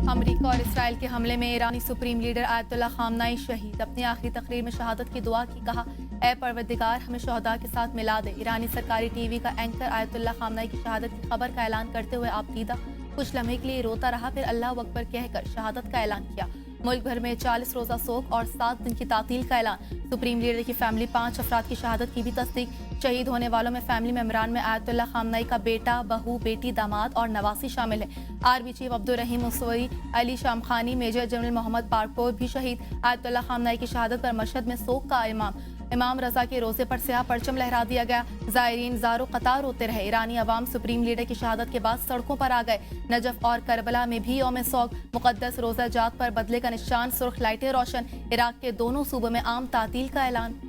America और Israel के हमले में ईरानी सुप्रीम लीडर आयतुल्लाह खामनाई शहीद। अपनी आखिरी तकरीर में शहादत की दुआ की, कहा ए परवरदिगार हमें शहदा के साथ मिला दे। ईरानी सरकारी टीवी का एंकर आयतुल्लाह खामनाई की शहादत की खबर का ऐलान करते हुए आप दीदा कुछ लम्हे के लिए रोता रहा, फिर अल्लाह अकबर कहकर शहादत का ऐलान किया। मुल्क भर में 40 रोजा सोग और 7 दिन की तातील का ऐलान। सुप्रीम लीडर की फैमिली 5 अफराद की शहादत की भी तस्दीक। शहीद होने वालों में फैमिली मेंबरान में आयतुल्लाह खामनाई का बेटा, बहू, बेटी, दामाद और नवासी शामिल है। Army chief Abdul Rahim Mousavi, Ali Shamkhani, major general Mohammad Pakpour भी शहीद। आयतुल्लाह खामनाई की शहादत पर मशहद में सोग का इमाम रजा के रोजे पर स्याह परचम लहरा दिया गया। जायरीन ज़ारो कतार होते रहे। ईरानी अवाम सुप्रीम लीडर की शहादत के बाद सड़कों पर आ गए। नजफ और करबला में भी यौम सोग। मुकद्दस रोजा जात पर बदले का निशान, सुर्ख लाइटें रोशन। इराक के दोनों सूबों में आम तातील का ऐलान।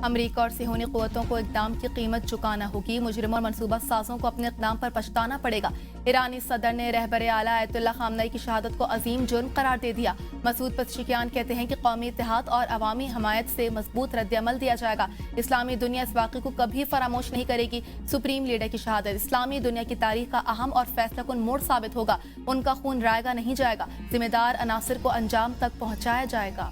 अमरीका और सिहोनी क़ुव्वतों को इक़दाम की कीमत चुकाना होगी। मुजरिमों और मनसूबा साजों को अपने इक़दाम पर पछताना पड़ेगा। ईरानी सदर ने रहबर आला आयतुल्लाह खामनाई की शहादत को अजीम जुर्म करार दे दिया। मसूद पज़ेश्कियान कहते हैं कि कौमी इत्तेहाद और अवामी हमायत से मजबूत रद्द-ए-अमल दिया जाएगा। इस्लामी दुनिया इस वाक़े को कभी फरामोश नहीं करेगी। सुप्रीम लीडर की शहादत इस्लामी दुनिया की तारीख का अहम और फैसलाकुन मोड़ साबित होगा। उनका खून रायगा नहीं जाएगा, जिम्मेदार अनासिर को अंजाम तक पहुँचाया जाएगा।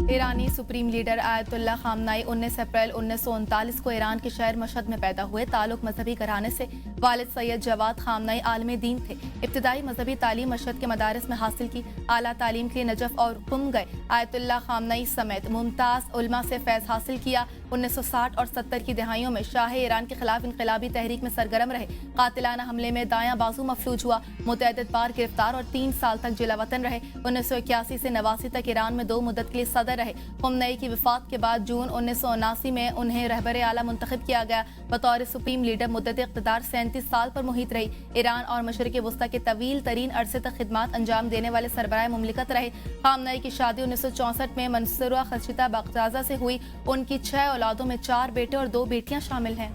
ईरानी सुप्रीम लीडर आयतुल्लाह खामनाई 19 अप्रैल 1939 को ईरान के शहर मशहद में पैदा हुए। ताल्लुक मजहबी घराने से। वालिद सैयद जवाद खामनाई आलिम दीन थे। इब्तिदाई मजहबी तालीम मशहद के मदारिस में हासिल की। आला तालीम के लिए नजफ और कुम गए। आयतुल्लाह खामनाई समेत मुमताज उलमा से फैज़ हासिल किया। 1960 और 70 की दहाइयों में शाह ईरान के खिलाफ इनकलाबी तहरीक में सरगर्म रहे। कातिलाना हमले में दायां बाजू मफलूज हुआ। मुतअद्दिद बार गिरफ्तार और 3 साल तक जिला वतन रहे। 1981 से 89 तक ईरान में 2 मुद्दत के लिए सदर रहे। खुमनई की वफात के बाद जून 1979 में उन्हें रहबर आला मुंतखब किया गया। बतौर सुप्रीम लीडर मुद्दत इक़्तिदार 37 साल पर मुहित रही। ईरान और मशरिक़ वस्ता के तवील तरीन अरसे तक खिदमात अंजाम देने वाले सरबराह मुमलिकत रहे। खामनई की शादी 1964 में मंसूरा खशीता बगदाज़ा से हुई। उनकी 6 औलादों में 4 बेटे और 2 बेटियां शामिल हैं।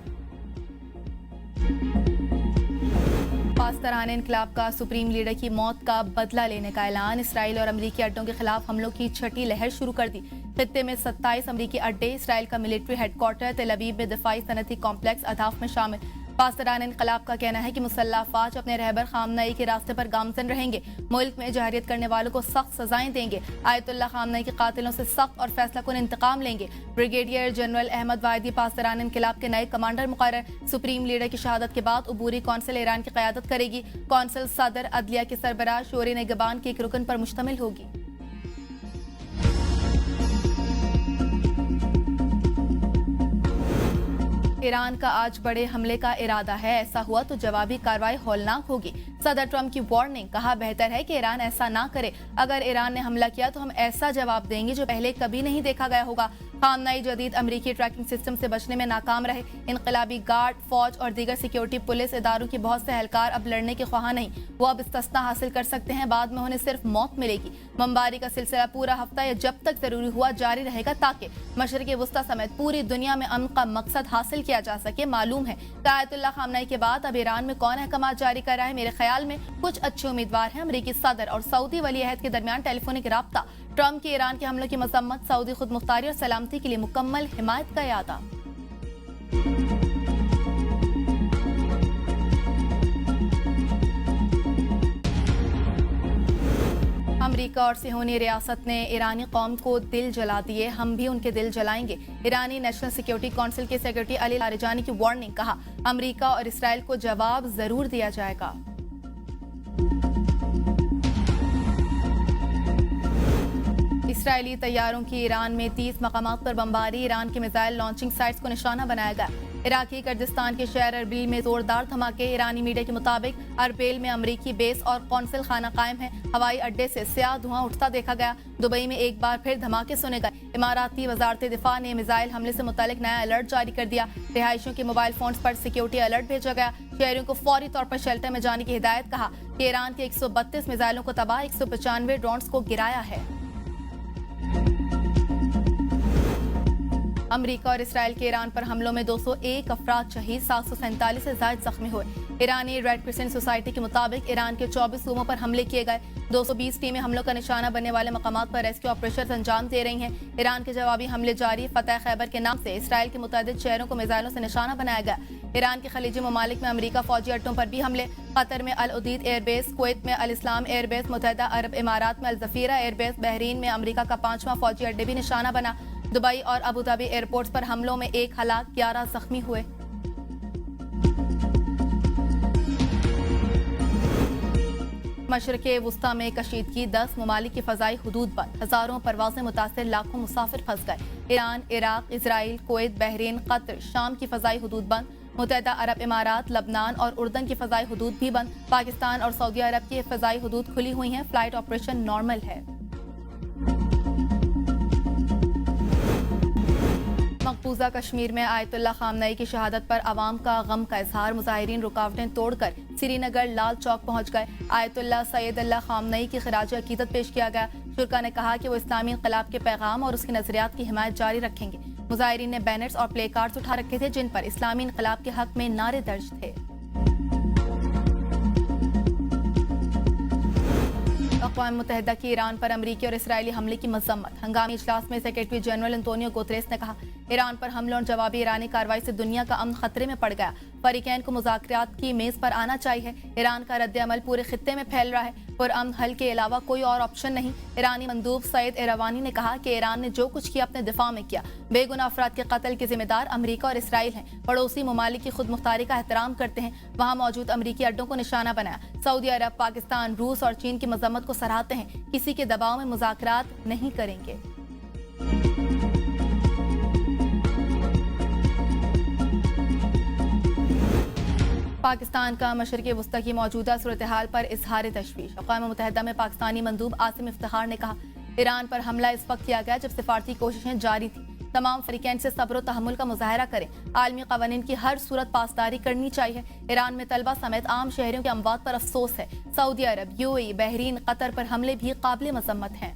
पास्तरान इनकलाब का सुप्रीम लीडर की मौत का बदला लेने का ऐलान। इसराइल और अमरीकी अड्डों के खिलाफ हमलों की छठी लहर शुरू कर दी। खित्ते में 27 अमरीकी अड्डे, इसराइल का मिलिट्री हेडक्वार्टर तेल अवीव में दिफाई सनती कॉम्प्लेक्स अदाफ में शामिल। पास्तरान इनकलाब का कहना है कि मुसल्लह अफवाज अपने रहबर खामनई के रास्ते पर गामजन रहेंगे। मुल्क में जहरियत करने वालों को सख्त सजाएं देंगे। आयतुल्लाह खामनई के कातिलों से सख्त और फैसलाकुन इंतकाम लेंगे। ब्रिगेडियर जनरल अहमद वाहिदी पास्तरान इनकलाब के नए कमांडर मुकर्रर। सुप्रीम लीडर की शहादत के बाद उबूरी कौंसिल ईरान की क़यादत करेगी। कौंसिल सदर, अदलिया के सरबराह, शोरे निगबान के एक रुकन पर मुश्तमिल होगी। ईरान का आज बड़े हमले का इरादा है। ऐसा हुआ तो जवाबी कार्रवाई हौलनाक होगी। सदर ट्रंप की वार्निंग, कहा बेहतर है कि ईरान ऐसा ना करे। अगर ईरान ने हमला किया तो हम ऐसा जवाब देंगे जो पहले कभी नहीं देखा गया होगा। खामनई जदीद अमरीकी ट्रैकिंग सिस्टम से बचने में नाकाम रहे। इनकलाबी गार्ड, फौज और दीगर सिक्योरिटी पुलिस इदारों की बहुत से एहलकार अब लड़ने के ख्वाह नहीं। वो अब इस्तिस्ना हासिल कर सकते हैं, बाद में उन्हें सिर्फ मौत मिलेगी। बमबारी का सिलसिला पूरा हफ्ता या जब तक जरूरी हुआ जारी रहेगा, ताकि मशरिक़ वस्ता समेत पूरी दुनिया में अमन का मकसद हासिल किया जा सके। मालूम है कि आयतुल्लाह खामनई के बाद अब ईरान में कौन अहकाम जारी कर रहा है। मेरे ख्याल में कुछ अच्छे उम्मीदवार हैं। अमरीकी सदर और सऊदी वली अहद के दरमियान टेलीफोनिक राब्ता। ट्रंप के ईरान के हमलों की मजम्मत। सऊदी खुद मुख्तारी और सलामती के लिए मुकम्मल हिमायत का इरादा। अमरीका और सिहोनी रियासत ने ईरानी कौम को दिल जला दिए, हम भी उनके दिल जलाएंगे। ईरानी नेशनल सिक्योरिटी काउंसिल के सेक्रेटरी अली लारिजानी की वार्निंग, कहा अमरीका और इसराइल को जवाब जरूर दिया जाएगा। इसराइली तैयारों की ईरान में 30 मकामात पर बमबारी। ईरान के मिसाइल लॉन्चिंग साइट्स को निशाना बनाया गया। इराकी कुर्दिस्तान के शहर अरबिल में जोरदार धमाके। ईरानी मीडिया के मुताबिक अरबिल में अमरीकी बेस और कौंसिल खाना कायम है। हवाई अड्डे से स्याह धुआं उठता देखा गया। दुबई में एक बार फिर धमाके सुने गए। इमाराती वजारत दिफा ने मिसाइल हमले से मुतालिक नया अलर्ट जारी कर दिया। रिहायशियों के मोबाइल फोन पर सिक्योरिटी अलर्ट भेजा गया। शहरियों को फौरी तौर पर शेल्टर में जाने की हिदायत। कहा कि ईरान के 132 मिसाइलों को तबाह, 195 ड्रोन्स को गिराया है। अमरीका और इसराइल के ईरान पर हमलों में 201 अफराद शहीद, 747 से ज्यादा जख्मी हुए। ईरानी रेड क्रिसेंट सोसाइटी के मुताबिक ईरान के 24 सूबों पर हमले किए गए। 220 टीमें हमलों का निशाना बनने वाले मकामात पर रेस्क्यू ऑपरेशन अंजाम दे रही हैं। ईरान के जवाबी हमले जारी। फतेह खैबर के नाम से इसराइल के मुतअद्दिद शहरों को मिसाइलों से निशाना बनाया गया। ईरान के खलीजी ममालिक में अमेरिका फौजी अड्डों पर भी हमले। कतर में अल उदीद एयरबेस, कुवैत में अल इस्लाम एयरबेस, मुत्तहिदा अरब इमारात में अल जफीरा एयरबेस, बहरीन में अमेरिका का 5वां फौजी अड्डे भी निशाना बना। दुबई और अबू धाबी एयरपोर्ट्स पर हमलों में 1 हलाक 11 जख्मी हुए। मशरक़े वुस्ता में कशीदगी, 10 ममालिक की फ़ज़ाई हुदूद बंद, हज़ारों परवाज़ें मुतासिर, लाखों मुसाफिर फंस गए। Iran, Iraq, Israel, Kuwait, Bahrain, Qatar, शाम की फ़ज़ाई हुदूद बंद। मुत्तहिदा अरब इमारात, लबनान और उर्दन की फ़ज़ाई हुदूद भी बंद। पाकिस्तान और सऊदी अरब की फ़ज़ाई हुदूद खुली हुई हैं। फ़्लाइट ऑपरेशन नॉर्मल है। मकबूजा कश्मीर में आयतुल्लाह खामनई की शहादत पर अवाम का गम का इजहार। मुजाहिरीन रुकावटें तोड़कर श्रीनगर लाल चौक पहुंच गए। आयतुल्लाह सैयदुल्लाह खामनई की खिराज अकीदत पेश किया गया। शुरका ने कहा कि वो इस्लामी इनकलाब के पैगाम और उसके नजरियात की हिमायत जारी रखेंगे। मुजाहिरीन ने बैनर्स और प्ले कार्ड्स उठा रखे थे जिन पर इस्लामी इनकलाब के हक में नारे दर्ज थे। अक़वाम मुत्तहिदा की ईरान पर अमरीकी और इसराइली हमले की मजम्मत। हंगामी इजलास में सेक्रेटरी जनरल एंटोनियो गुतरेस ने कहा, ईरान पर हमलों और जवाबी ईरानी कार्रवाई से दुनिया का अमन खतरे में पड़ गया। फरीकैन को मुज़ाकरात की मेज पर आना चाहिए। ईरान का रद्द-ए-अमल पूरे खित्ते में फैल रहा है। पुरअमन हल के अलावा कोई और ऑप्शन नहीं। ईरानी मंदूब सईद एरावानी ने कहा कि ईरान ने जो कुछ किया अपने दिफा में किया। बेगुनाह अफराद के कत्ल के जिम्मेदार अमरीका और इसराइल हैं। पड़ोसी ममालिक की खुद मुख्तारी का एहतराम करते हैं। वहाँ मौजूद अमरीकी अड्डों को निशाना बनाया। सऊदी अरब, पाकिस्तान, रूस और चीन की मजम्मत को सराहते हैं। किसी के दबाव में मुज़ाकरात नहीं करेंगे। पाकिस्तान का मशरक़े वुस्ता की मौजूदा सूरत हाल पर इजहार तशवीश। अक़वाम मुत्तहिदा में पाकिस्तानी मंदूब आसिम इफ्तिखार ने कहा, ईरान पर हमला इस वक्त किया गया जब सिफारती कोशिशें जारी थी। तमाम फरीकैन से सब्र और तहम्मुल का मुजाहरा करें। आलमी क़वानीन की हर सूरत पासदारी करनी चाहिए। ईरान में तलबा समेत आम शहरियों के अमवात पर अफसोस है। सऊदी अरब, यूएई, बहरीन, कतर पर हमले भी काबिल मजम्मत हैं।